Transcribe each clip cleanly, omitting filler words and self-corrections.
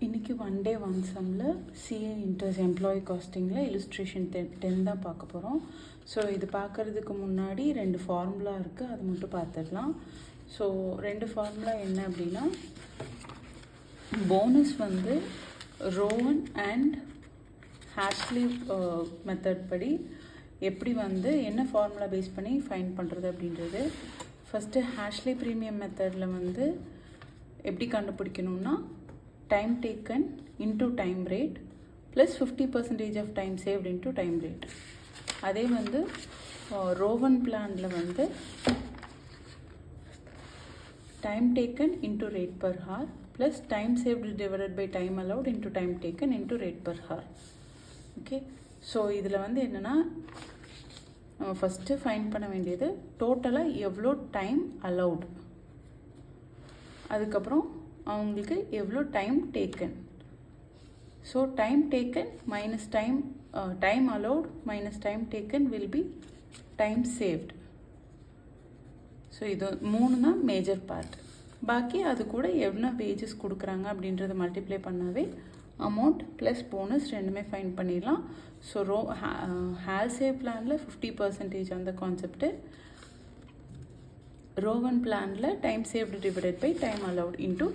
இன்றைக்கி one day one சம்மில் CA inter's employee காஸ்டிங்கில் இல்லுஸ்ட்ரேஷன் 10 தான் பார்க்க போகிறோம். ஸோ இது பார்க்குறதுக்கு முன்னாடி 2 ஃபார்முலா இருக்குது, அது மட்டும் பார்த்துடலாம். ஸோ 2 ஃபார்முலா என்ன அப்படின்னா, போனஸ் வந்து ரோவன் அண்ட் ஹாஷ்லி மெத்தட் படி எப்படி வந்து என்ன ஃபார்முலா பேஸ் பண்ணி ஃபைண்ட் பண்ணுறது அப்படின்றது. ஃபஸ்ட்டு ஹாஷ்லி ப்ரீமியம் மெத்தடில் வந்து எப்படி கண்டுபிடிக்கணும்னா, time taken into time rate plus 50% of time saved into time rate. அதே வந்து ரோவன் பிளானில் வந்து time taken into rate per hour plus time saved divided by time allowed into time taken into rate per hour. Okay, so இதில் வந்து என்னென்னா, நம்ம first find பண்ண வேண்டியது டோட்டலாக எவ்வளோ டைம் அலவுட், அதுக்கப்புறம் அவங்களுக்கு எவ்வளோ time taken. So time taken minus time allowed minus time taken will be time saved. So இது 3 தான் மேஜர் பார்ட். பாக்கி அது கூட எவ்வளோ வேஜஸ் கொடுக்குறாங்க அப்படின்றத மல்டிப்ளை பண்ணாவே அமௌண்ட் ப்ளஸ் போனஸ் ரெண்டுமே ஃபைண்ட் பண்ணிடலாம். ஸோ ஹால்சேவ் பிளானில் 50% அந்த கான்செப்ட்டு, ரோவன் பிளானில் time saved divided by time allowed into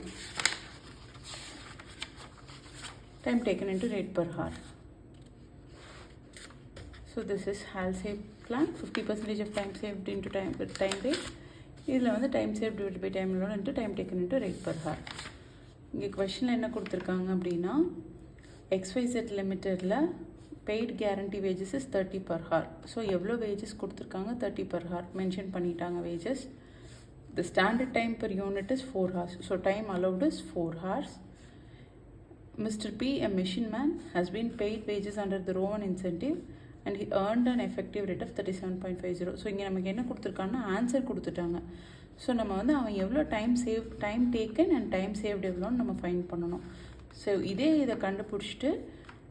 time taken into rate per hour. So this is Halsey plan, 50% of time saved into time rate. இதில் வந்து time save divide by time allowed into time taken into rate per hour. இங்கே கொஷனில் என்ன கொடுத்துருக்காங்க அப்படின்னா, XYZ லிமிட்டடில் paid guarantee wages is 30 per hour. So எவ்வளோ wages கொடுத்துருக்காங்க, 30 per hour மென்ஷன் பண்ணிட்டாங்க wages. The standard time per unit is 4 hours. So time allowed is 4 hours. Mr. P, a machine man, has been paid wages under the Rowan incentive and he earned an effective rate of 37.50. So இங்கே நமக்கு என்ன கொடுத்துருக்காங்கன்னா, answer கொடுத்துட்டாங்க. So நம்ம வந்து அவன் எவ்வளோ time taken and time saved எவ்வளோன்னு நம்ம ஃபைண்ட் பண்ணணும். ஸோ இதை கண்டுபிடிச்சிட்டு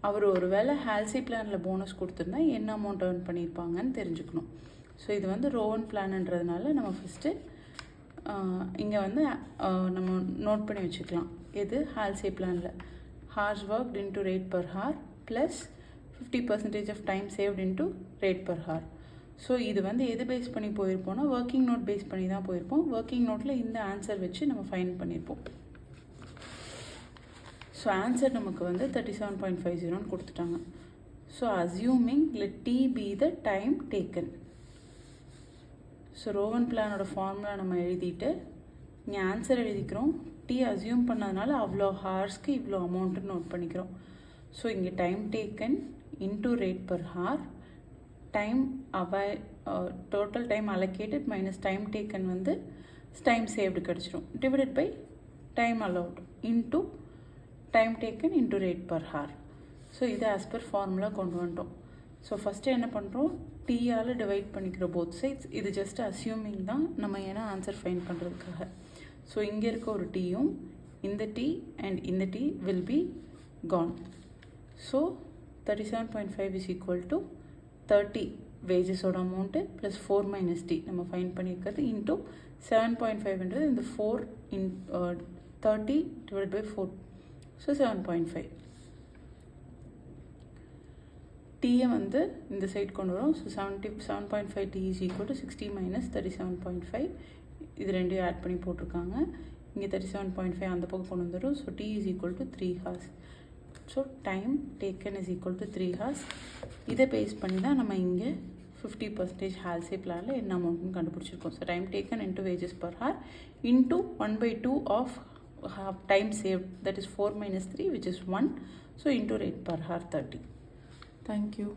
அவர் ஒரு வேளை ஹால்சி பிளானில் போனஸ் கொடுத்துருந்தா என்ன அமௌண்ட் ஏர்ன் பண்ணியிருப்பாங்கன்னு தெரிஞ்சுக்கணும். ஸோ இது வந்து ரோவன் பிளான்ன்றதுனால நம்ம ஃபஸ்ட்டு இங்கே வந்து நம்ம நோட் பண்ணி வச்சுக்கலாம். எது ஹால்சி பிளானில் hours worked into rate per hour plus 50% of time saved into rate per hour. So இது வந்து எது பேஸ் பண்ணி போயிருப்போம்னா, ஒர்க்கிங் நோட் பேஸ் பண்ணி தான் போயிருப்போம். ஒர்க்கிங் நோட்டில் இந்த ஆன்சர் வச்சு நம்ம ஃபைண்ட் பண்ணியிருப்போம். ஸோ ஆன்சர் நமக்கு வந்து 37.50 கொடுத்துட்டாங்க. So assuming let T be the time taken. So Rowan பிளானோட ஃபார்முலா நம்ம எழுதிட்டு இங்கே ஆன்சர் எழுதிக்கிறோம். T அஸ்யூம் பண்ணதுனால அவ்வளோ ஹார்ஸ்க்கு இவ்வளோ அமௌண்ட்டு நோட் பண்ணிக்கிறோம். ஸோ இங்கே time taken into rate per hour, time total time allocated minus time taken வந்து டைம் சேவ்டு கிடச்சிரும், divided by time allowed into time taken into rate per hour. So இதை as per formula கொண்டு வந்துட்டோம். So first என்ன பண்ணுறோம், டீயால் divide பண்ணிக்கிறோம் both sides. இது ஜஸ்ட் அஸ்யூமிங் தான் நம்ம, ஏன்னா ஆன்சர் ஃபைண்ட் பண்ணுறதுக்காக. ஸோ இங்கே இருக்க ஒரு டீயும் இந்த டீ அண்ட் இந்த T will be con. So 37.5 is equal to 30 வேஜஸோட அமௌண்ட்டு ப்ளஸ் 4 மைனஸ் டி நம்ம ஃபைண்ட் பண்ணியிருக்கிறது இன்ட்டு 7.5ன்றது இந்த 4 இன் 30 டிவைட் பை 4. ஸோ 7.5. டீயை வந்து இந்த சைட் கொண்டு வரும். So 7.5 T is equal to 60 minus 37.5. இது ரெண்டையும் ஆட் பண்ணி போட்டிருக்காங்க. இங்கே 37.5 அந்த பக்கம் கொண்டு வந்துடும். So T is equal to 3 hours. So time taken is equal to 3 hours. இதை பேஸ் பண்ணி தான் நம்ம இங்கே 50% ஹால்சி பிளானில் என்ன அமௌண்ட்னு கண்டுபிடிச்சிருக்கோம். So time taken into wages per hour into 1/2 of time saved, that is 4 minus 3, which is 1. So into rate per hour 30. Thank you.